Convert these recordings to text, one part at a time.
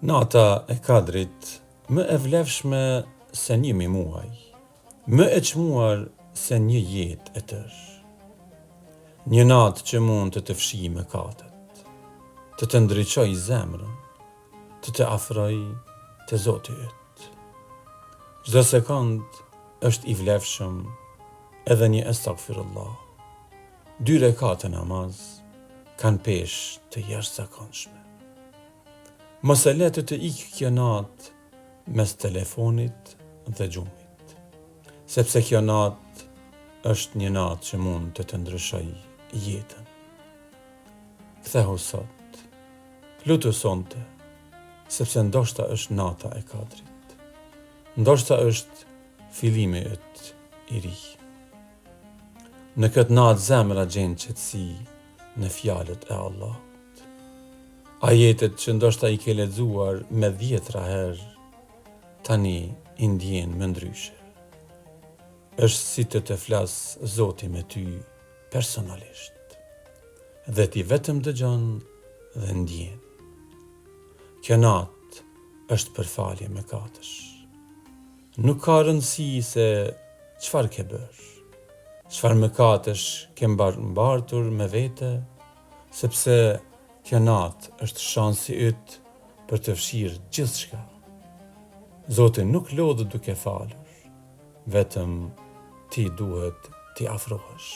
Nata e Kadrit më e vlefshme se një muaj, më e çmuar se një jetë e tërë. Një natë që mund të fshijë mëkatet, të ndriçoj zemrën, të afroj te Zoti yt. Çdo sekond është i vlefshëm, edhe një astaghfirullah. 2 rekate namaz kanë peshë të jashtëzakonshme. Mos e le të ikë kjo natë mes telefonit dhe gjumit, sepse kjo natë është një natë që mund të ndryshoj jetën. Kthehu sot, lutu sonte, sepse ndoshta është nata e Kadrit. Ndoshta është fillimi yt i ri. Në këtë natë zemra gjen qetësi në fjalët e Allahut. Ajetet që ndoshta i ke lexuar me 10 herë, tani i ndjen më ndryshe. Është si të flas Zoti me ty personalisht, dhe ti vetëm dëgjon dhe ndjen. Kjo natë është për falje mëkatesh. Nuk ka rëndësi se çfarë ke bërë, çfarë mëkatesh ke mbartur me vete, sepse kjo natë është shansi yt për të fshirë gjithçka. Zoti nuk lodh duke falur, vetëm ti duhet t'i afrohesh.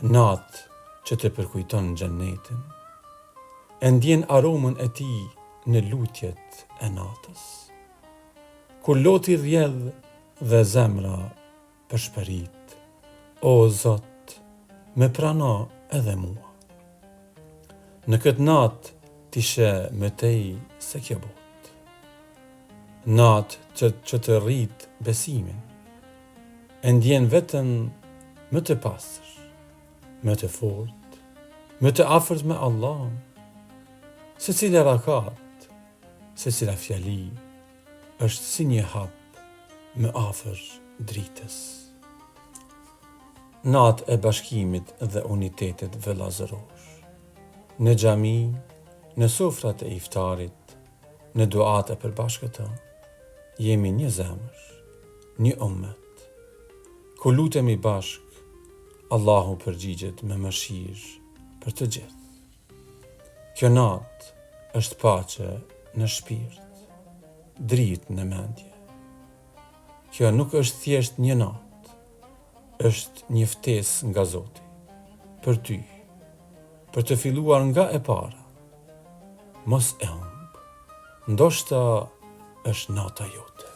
Natë që të përkujton xhenetin, e ndjen aromën e tij në lutjet e natës. Kur loti rrjedh dhe zemra përshpërit, o Zot, më prano edhe mua. Në këtë natë ti sheh më tej se kjo botë. Natë që të rrit besimin, e ndjen vetëm më të pastër, më të fortë, më të afërt me Allahun. Secila rakat, secila fjali është si një hap më afër dritës. Natë e bashkimit dhe unitetit vëllazëror. Në xhami, në sofrat e iftarit, në duat e përbashkëta, jemi një zemër, një ummet. Ku lutemi bashk, Allahu përgjigjet me mëshirë për të gjithë. Kjo natë është paqe në shpirt, dritë në mendje. Kjo nuk është thjesht një natë, është një ftesë nga Zoti për ty, për të filluar nga e para. Mos e humb, ndoshta është nata jote.